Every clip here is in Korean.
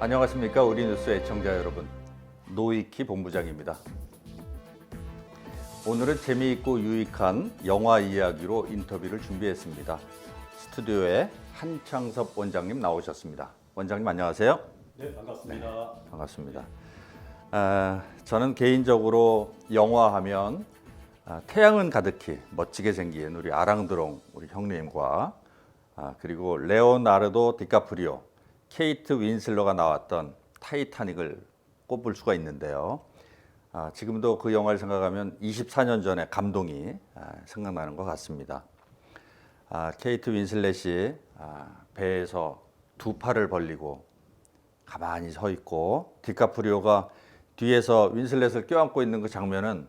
안녕하십니까 우리 뉴스 애청자 여러분, 노익희 본부장입니다. 오늘은 재미있고 유익한 영화 이야기로 인터뷰를 준비했습니다. 스튜디오에 한창섭 원장님 나오셨습니다. 원장님 안녕하세요. 네, 반갑습니다. 네, 반갑습니다. 저는 개인적으로 영화하면 태양은 가득히 멋지게 생긴 우리 아랑드롱 우리 형님과 그리고 레오나르도 디카프리오, 케이트 윈슬러가 나왔던 타이타닉을 꼽을 수가 있는데요. 지금도 그 영화를 생각하면 24년 전의 감동이 생각나는 것 같습니다. 케이트 윈슬렛이 배에서 두 팔을 벌리고 가만히 서 있고 디카프리오가 뒤에서 윈슬렛을 껴안고 있는 그 장면은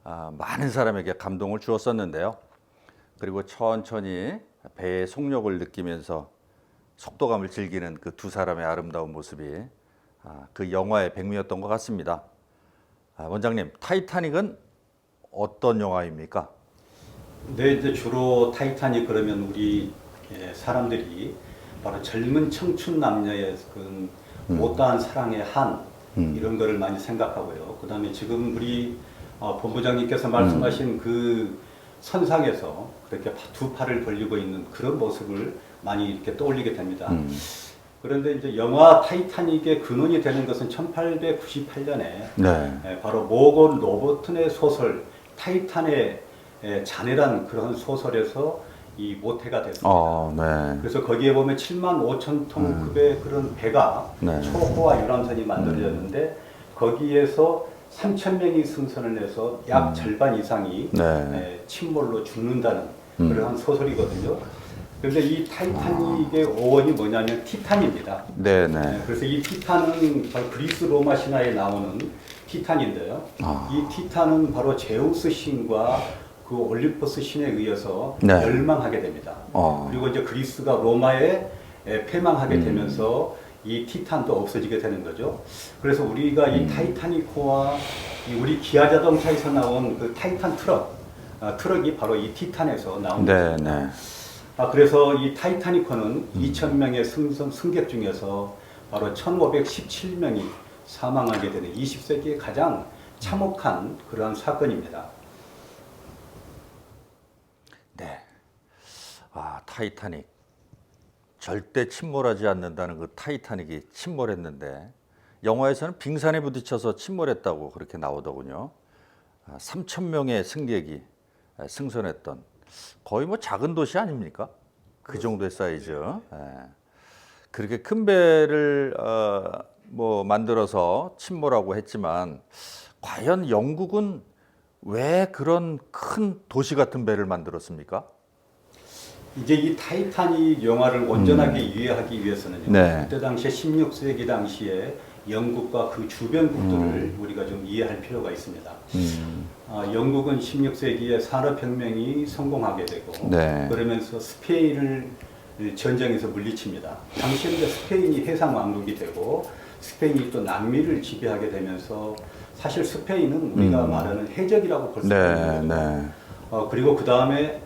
많은 사람에게 감동을 주었었는데요. 그리고 천천히 배의 속력을 느끼면서 속도감을 즐기는 그 두 사람의 아름다운 모습이 그 영화의 백미였던 것 같습니다. 원장님, 타이타닉은 어떤 영화입니까? 네, 이제 주로 타이타닉 그러면 우리 사람들이 바로 젊은 청춘 남녀의 그 못다한 사랑의 한 이런 거를 많이 생각하고요. 그다음에 지금 우리 본부장님께서 말씀하신 그 선상에서 그렇게 두 팔을 벌리고 있는 그런 모습을 많이 이렇게 떠올리게 됩니다. 그런데 이제 영화 타이타닉의 근원이 되는 것은 1898년에 바로 모건 로버튼의 소설 타이탄의 자네란 그런 소설에서 이 모태가 됐습니다. 그래서 거기에 보면 7만 5천 톤급의 그런 배가 초호화 유람선이 만들어졌는데 거기에서 3천 명이 승선을 해서 약 절반 이상이 침몰로 죽는다는 그런 소설이거든요. 그런데 이 타이타닉의 어원이 뭐냐면 티탄입니다. 그래서 이 티탄은 바로 그리스 로마 신화에 나오는 티탄인데요. 이 티탄은 바로 제우스 신과 그 올림포스 신에 의해서 멸망하게 됩니다. 그리고 이제 그리스가 로마에 패망하게 되면서 이 티탄도 없어지게 되는 거죠. 그래서 우리가 이 타이타닉호와 우리 기아 자동차에서 나온 그 타이탄 트럭이 바로 이 티탄에서 나온 겁니다. 그래서 이 타이타닉호는 2,000명의 승객 중에서 바로 1,517명이 사망하게 되는 20세기의 가장 참혹한 그러한 사건입니다. 타이타닉. 절대 침몰하지 않는다는 그 타이타닉이 침몰했는데 영화에서는 빙산에 부딪혀서 침몰했다고 그렇게 나오더군요. 3,000명의 승객이 승선했던 거의 뭐 작은 도시 아닙니까? 그 정도의 사이즈. 그렇게 큰 배를 만들어서 침몰하고 했지만 과연 영국은 왜 그런 큰 도시 같은 배를 만들었습니까? 이제 이 타이타닉 영화를 온전하게 이해하기 위해서는요. 그때 당시에 16세기 당시에 영국과 그 주변국들을 우리가 좀 이해할 필요가 있습니다. 영국은 16세기에 산업혁명이 성공하게 되고 그러면서 스페인을 전쟁에서 물리칩니다. 당시에 이제 스페인이 해상 왕국이 되고 스페인이 또 남미를 지배하게 되면서 사실 스페인은 우리가 말하는 해적이라고 볼 수 있는 거죠. 그리고 그 다음에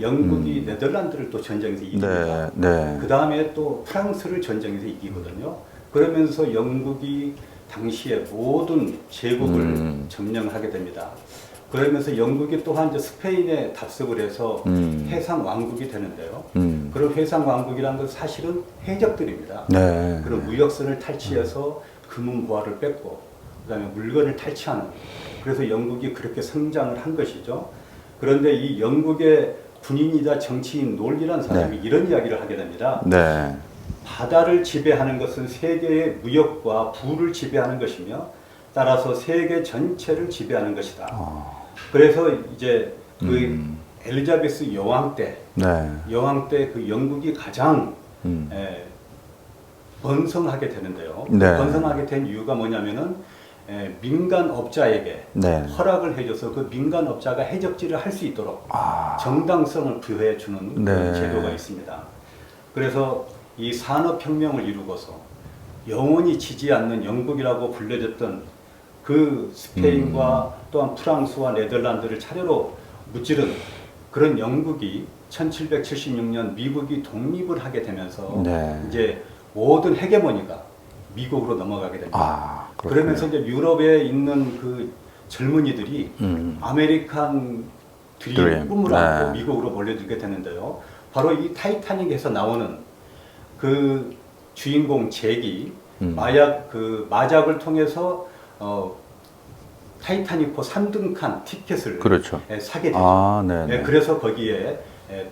영국이 네덜란드를 또 전쟁에서 이깁니다. 그 다음에 또 프랑스를 전쟁에서 이기거든요. 그러면서 영국이 당시에 모든 제국을 점령하게 됩니다. 그러면서 영국이 또한 이제 스페인에 답습을 해서 해상 왕국이 되는데요. 그런 해상 왕국이라는 건 사실은 해적들입니다. 그런 무역선을 탈취해서 금은 보화를 뺏고 그다음에 물건을 탈취하는. 그래서 영국이 그렇게 성장을 한 것이죠. 그런데 이 영국의 군인이자 정치인 놀이라는 사람이 이런 이야기를 하게 됩니다. 바다를 지배하는 것은 세계의 무역과 부를 지배하는 것이며 따라서 세계 전체를 지배하는 것이다. 그래서 이제 그 엘리자베스 여왕 때 그 영국이 가장 번성하게 되는데요. 번성하게 된 이유가 뭐냐면은 민간업자에게 허락을 해줘서 그 민간업자가 해적질을 할 수 있도록 정당성을 부여해주는 그런 제도가 있습니다. 그래서 이 산업혁명을 이루고서 영원히 지지 않는 영국이라고 불려졌던 그 스페인과 또한 프랑스와 네덜란드를 차례로 무찌른 그런 영국이 1776년 미국이 독립을 하게 되면서 이제 모든 헤게모니가 미국으로 넘어가게 됩니다. 아, 그렇군요. 그러면서 이제 유럽에 있는 그 젊은이들이 아메리칸 드림 드림. 꿈을 안고 네. 미국으로 몰려들게 되는데요. 바로 이 타이타닉에서 나오는 그 주인공 잭이 마작을 통해서 타이타닉호 3등칸 티켓을 그렇죠. 사게 되죠. 아, 네네. 그래서 거기에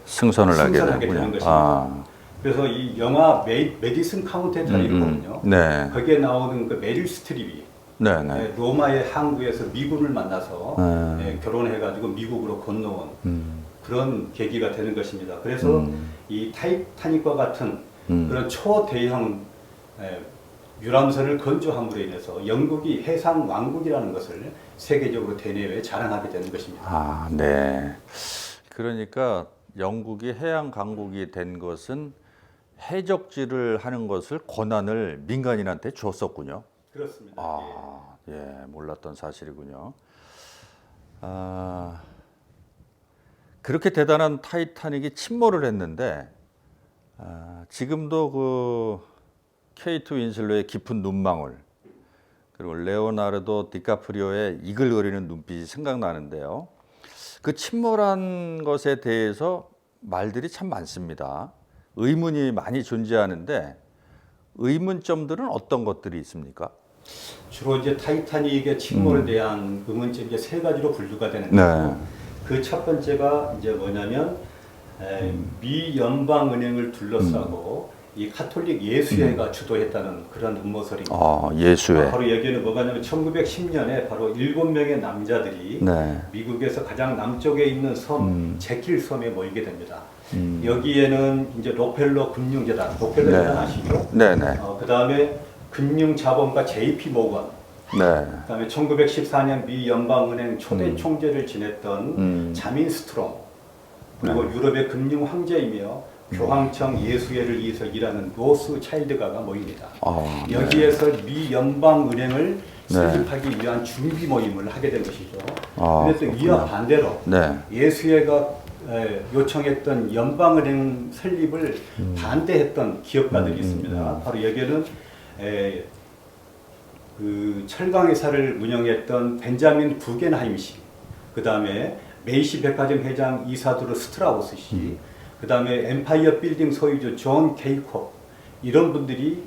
승선을 하게 승선하게 되는군요. 되는 것입니다. 아, 그래서 이 영화 메디슨 카운티타이거든요. 네. 거기에 나오는 그 메릴 스트립이 네네. 로마의 항구에서 미군을 만나서 네. 결혼해가지고 미국으로 건너온 그런 계기가 되는 것입니다. 그래서 이 타이타닉과 같은 그런 초대형 유람선을 건조함으로 인해서 영국이 해상 왕국이라는 것을 세계적으로 대내외에 자랑하게 되는 것입니다. 아, 네. 그러니까 영국이 해양 강국이 된 것은 해적질을 하는 것을 권한을 민간인한테 줬었군요. 그렇습니다. 아, 예, 몰랐던 사실이군요. 아, 그렇게 대단한 타이타닉이 침몰을 했는데 지금도 그 케이트 윈슬러의 깊은 눈망울 그리고 레오나르도 디카프리오의 이글거리는 눈빛이 생각나는데요. 그 침몰한 것에 대해서 말들이 참 많습니다. 의문이 많이 존재하는데 의문점들은 어떤 것들이 있습니까? 주로 이제 타이타닉의 침몰에 대한 의문점이 이제 세 가지로 분류가 되는데 네. 그 첫 번째가 이제 뭐냐면 미 연방은행을 둘러싸고 이 카톨릭 예수회가 주도했다는 그런 음모설입니다. 아, 예수회. 바로 여기에는 뭐가 냐면 1910년에 바로 7명의 남자들이 네. 미국에서 가장 남쪽에 있는 섬 제킬 섬에 모이게 됩니다. 여기에는 이제 록펠러 금융재단, 록펠러 네. 재단 아시죠? 네네. 그 다음에 금융자본가 JP 모건, 네. 그다음에 1914년 미 연방은행 초대 총재를 지냈던 자민 스트롱, 그리고 유럽의 금융 황제이며 교황청 예수회를 위해서 일하는 로스 차일드가가 모입니다. 아, 여기에서 미 연방은행을 설립하기 위한 준비 모임을 하게 된 것이죠. 아, 그래서 이와 반대로 네. 예수회가 요청했던 연방은행 설립을 반대했던 기업가들이 있습니다. 바로 여기에는 그 철강회사를 운영했던 벤자민 구겐하임 씨, 그 다음에 메이시 백화점 회장 이사두르 스트라우스 씨, 그 다음에 엠파이어 빌딩 소유주 존 케이콥, 이런 분들이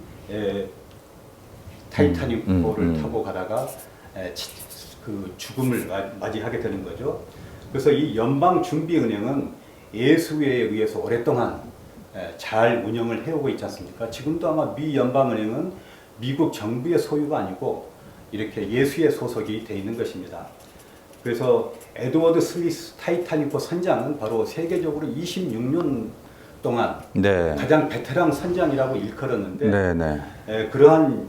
타이타닉호를 타고 가다가 그 죽음을 맞이하게 되는 거죠. 그래서 이 연방준비은행은 예수회에 의해서 오랫동안 잘 운영을 해오고 있지 않습니까? 지금도 아마 미 연방은행은 미국 정부의 소유가 아니고 이렇게 예수회 소속이 돼 있는 것입니다. 그래서 에드워드 스미스 타이타닉호 선장은 바로 세계적으로 26년 동안 네. 가장 베테랑 선장이라고 일컬었는데 네네. 그러한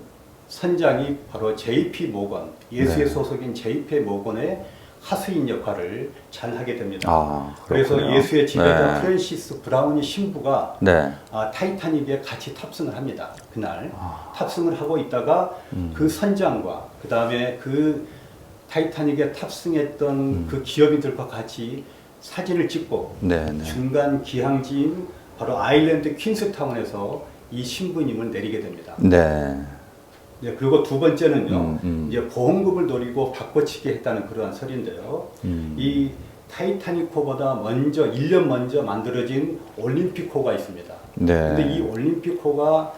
선장이 바로 JP 모건, 예수회 소속인 JP 모건의 하수인 역할을 잘 하게 됩니다. 아, 그래서 그렇군요. 예수의 지배자 네. 프랜시스 브라운이 신부가 네. 타이타닉에 같이 탑승을 합니다. 그날 탑승을 하고 있다가 그 선장과 그 다음에 그 타이타닉에 탑승했던 그 기업인들과 같이 사진을 찍고 네네. 중간 기항지인 바로 아일랜드 퀸스타운에서 이 신부님을 내리게 됩니다. 네. 네, 그리고 두 번째는요, 이제 보험금을 노리고 바꿔치기 했다는 그러한 설인데요. 이 타이타닉호보다 먼저, 1년 먼저 만들어진 올림픽호가 있습니다. 네. 근데 이 올림픽호가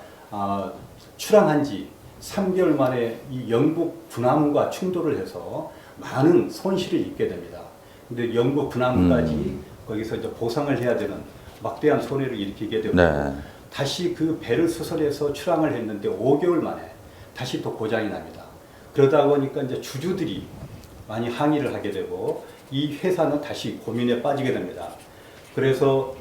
출항한 지 3개월 만에 이 영국 군함과 충돌을 해서 많은 손실을 입게 됩니다. 근데 영국 군함까지 거기서 이제 보상을 해야 되는 막대한 손해를 일으키게 되고 네. 다시 그 배를 수설해서 출항을 했는데 5개월 만에 다시 또 고장이 납니다. 그러다 보니까 이제 주주들이 많이 항의를 하게 되고 이 회사는 다시 고민에 빠지게 됩니다. 그래서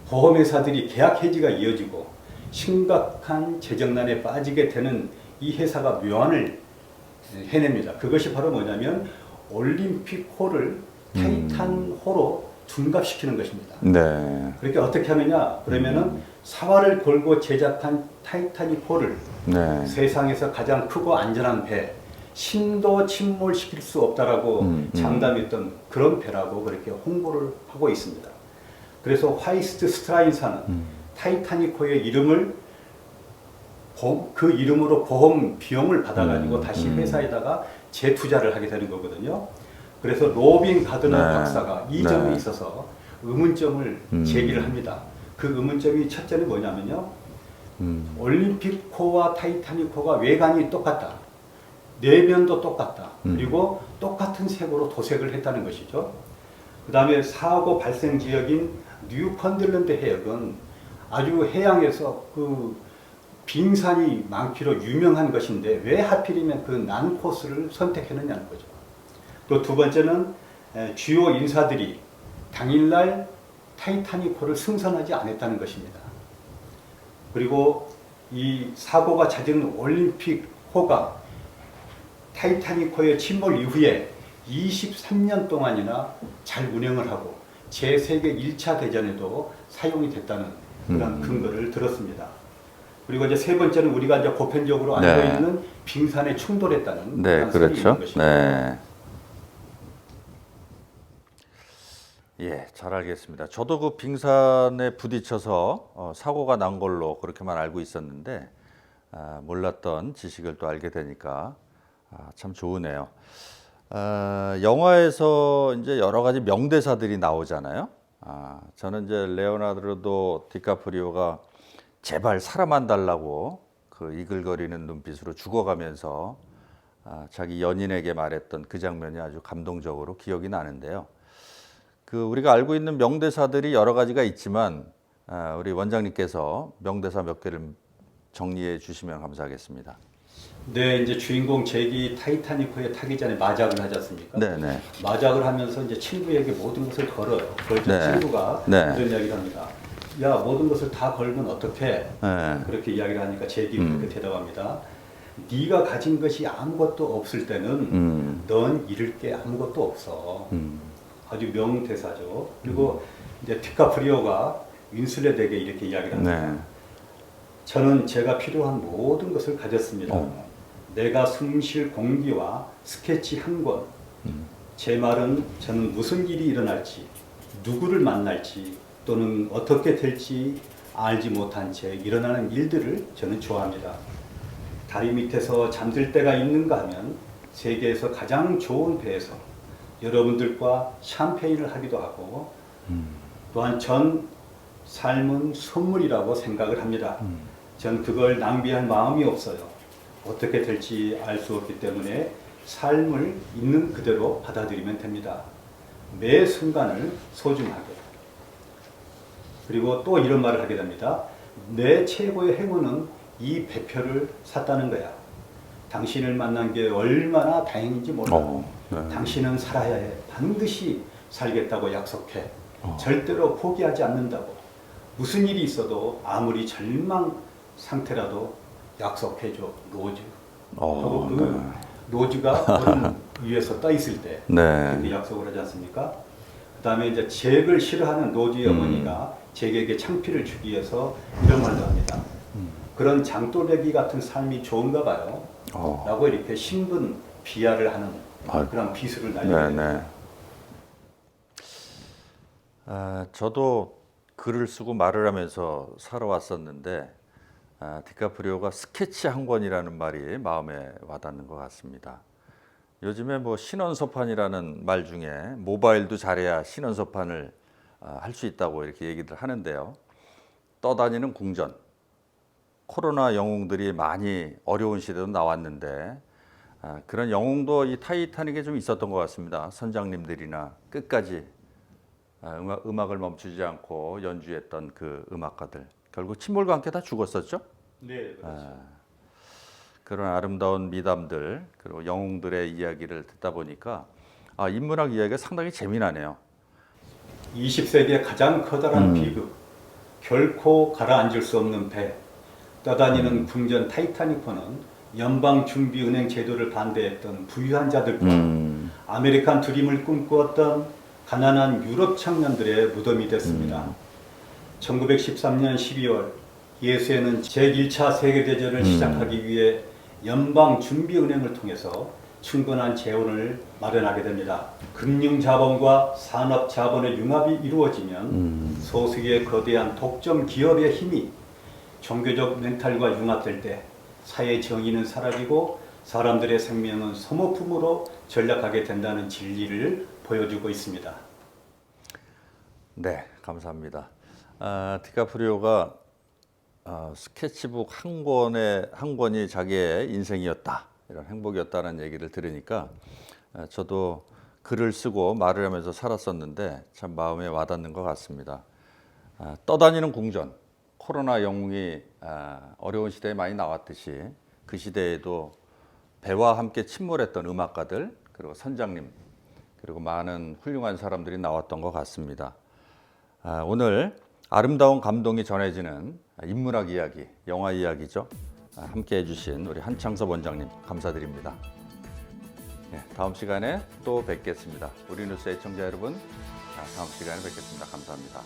보험회사들이 계약 해지가 이어지고 심각한 재정난에 빠지게 되는 이 회사가 묘안을 해냅니다. 그것이 바로 뭐냐면 올림픽호를 타이탄호로 둔갑시키는 것입니다. 네. 그렇게 어떻게 하느냐? 그러면은 사활을 걸고 제작한 타이타닉호를 네. 세상에서 가장 크고 안전한 배, 신도 침몰시킬 수 없다라고 장담했던 그런 배라고 그렇게 홍보를 하고 있습니다. 그래서 화이스트 스트라인사는 타이타닉호의 이름을 그 이름으로 보험 비용을 받아가지고 다시 음. 회사에다가 재투자를 하게 되는 거거든요. 그래서 로빈 가드너 네. 박사가 이 점에 네. 있어서 의문점을 제기를 합니다. 그 의문점이 첫째는 뭐냐면요. 올림픽호와 타이타닉호가 외관이 똑같다. 내면도 똑같다. 그리고 똑같은 색으로 도색을 했다는 것이죠. 그 다음에 사고 발생 지역인 뉴펀들랜드 해역은 아주 해양에서 그 빙산이 많기로 유명한 것인데 왜 하필이면 그 난 코스를 선택했느냐는 거죠. 또 두 번째는 주요 인사들이 당일날 타이타닉호를 승선하지 않았다는 것입니다. 그리고 이 사고가 잦은 올림픽호가 타이타닉호의 침몰 이후에 23년 동안이나 잘 운행을 하고 제 세계 1차 대전에도 사용이 됐다는 그런 근거를 들었습니다. 그리고 이제 세 번째는 우리가 이제 보편적으로 알고 네. 있는 빙산에 충돌했다는 네, 그런 설이 있는 그렇죠. 것이죠. 네. 예, 잘 알겠습니다. 저도 그 빙산에 부딪혀서 사고가 난 걸로 그렇게만 알고 있었는데 몰랐던 지식을 또 알게 되니까 참 좋으네요. 영화에서 이제 여러 가지 명대사들이 나오잖아요. 저는 이제 레오나르도 디카프리오가 제발 사람 안 달라고 그 이글거리는 눈빛으로 죽어가면서 자기 연인에게 말했던 그 장면이 아주 감동적으로 기억이 나는데요. 그 우리가 알고 있는 명대사들이 여러 가지가 있지만 우리 원장님께서 명대사 몇 개를 정리해 주시면 감사하겠습니다. 네, 이제 주인공 잭이 타이타닉호에 타기 전에 마작을 하지 않습니까? 네네. 마작을 하면서 이제 친구에게 모든 것을 걸어요. 그래서 네. 친구가 네. 이런 이야기를 합니다. 야, 모든 것을 다 걸면 어떡해? 네. 그렇게 이야기를 하니까 잭이 그렇게 대답합니다. 네가 가진 것이 아무것도 없을 때는 넌 잃을 게 아무것도 없어. 아주 명대사죠. 그리고 이제 디카프리오가 윈슬렛에게 이렇게 이야기를 합니다. 네. 저는 제가 필요한 모든 것을 가졌습니다. 내가 숨쉴 공기와 스케치 한 권. 제 말은 저는 무슨 일이 일어날지, 누구를 만날지, 또는 어떻게 될지 알지 못한 채 일어나는 일들을 저는 좋아합니다. 다리 밑에서 잠들 때가 있는가 하면 세계에서 가장 좋은 배에서 여러분들과 샴페인을 하기도 하고 또한 전 삶은 선물이라고 생각을 합니다. 전 그걸 낭비할 마음이 없어요. 어떻게 될지 알 수 없기 때문에 삶을 있는 그대로 받아들이면 됩니다. 매 순간을 소중하게. 그리고 또 이런 말을 하게 됩니다. 내 최고의 행운은 이 배표를 샀다는 거야. 당신을 만난 게 얼마나 다행인지 몰라. 네. 당신은 살아야 해. 반드시 살겠다고 약속해. 절대로 포기하지 않는다고. 무슨 일이 있어도 아무리 절망 상태라도 약속해줘. 로즈. 하고 그 네. 로즈가 얼음 위에서 떠 있을 때 네. 그렇게 약속을 하지 않습니까? 그 다음에 이제 잭을 싫어하는 로즈의 어머니가 잭에게 창피를 주기 위해서 이런 말도 합니다. 그런 장돌배기 같은 삶이 좋은가 봐요. 라고 이렇게 신분 비하를 하는 그런 비수를 날리게 됩니다. 저도 글을 쓰고 말을 하면서 살아왔었는데 디카프리오가 스케치 한 권이라는 말이 마음에 와닿는 것 같습니다. 요즘에 뭐 신원서판이라는 말 중에 모바일도 잘해야 신원서판을 할 수 있다고 이렇게 얘기들 하는데요. 떠다니는 궁전, 코로나 영웅들이 많이 어려운 시대도 나왔는데 그런 영웅도 이 타이타닉에 좀 있었던 것 같습니다. 선장님들이나 끝까지 음악을 멈추지 않고 연주했던 그 음악가들 결국 침몰과 함께 다 죽었었죠. 네, 그렇죠. 그런 아름다운 미담들 그리고 영웅들의 이야기를 듣다 보니까 인문학 이야기가 상당히 재미나네요. 20세기의 가장 커다란 비극, 결코 가라앉을 수 없는 배, 떠다니는 궁전 타이타닉호는 연방준비은행 제도를 반대했던 부유한 자들과 아메리칸 드림을 꿈꾸었던 가난한 유럽 청년들의 무덤이 됐습니다. 1913년 12월 예수에는 제1차 세계대전을 시작하기 위해 연방준비은행을 통해서 충분한 재원을 마련하게 됩니다. 금융자본과 산업자본의 융합이 이루어지면 소수의 거대한 독점 기업의 힘이 종교적 멘탈과 융합될 때 사회 정의는 사라지고 사람들의 생명은 소모품으로 전락하게 된다는 진리를 보여주고 있습니다. 네, 감사합니다. 디카프리오가 스케치북 한 권이 자기의 인생이었다, 이런 행복이었다는 얘기를 들으니까 저도 글을 쓰고 말을 하면서 살았었는데 참 마음에 와닿는 것 같습니다. 떠다니는 궁전, 코로나 영웅이 어려운 시대에 많이 나왔듯이 그 시대에도 배와 함께 침몰했던 음악가들, 그리고 선장님, 그리고 많은 훌륭한 사람들이 나왔던 것 같습니다. 오늘 아름다운 감동이 전해지는 인문학 이야기, 영화 이야기죠. 함께 해주신 우리 한창섭 원장님 감사드립니다. 네, 다음 시간에 또 뵙겠습니다. 우리 뉴스 애청자 여러분, 다음 시간에 뵙겠습니다. 감사합니다.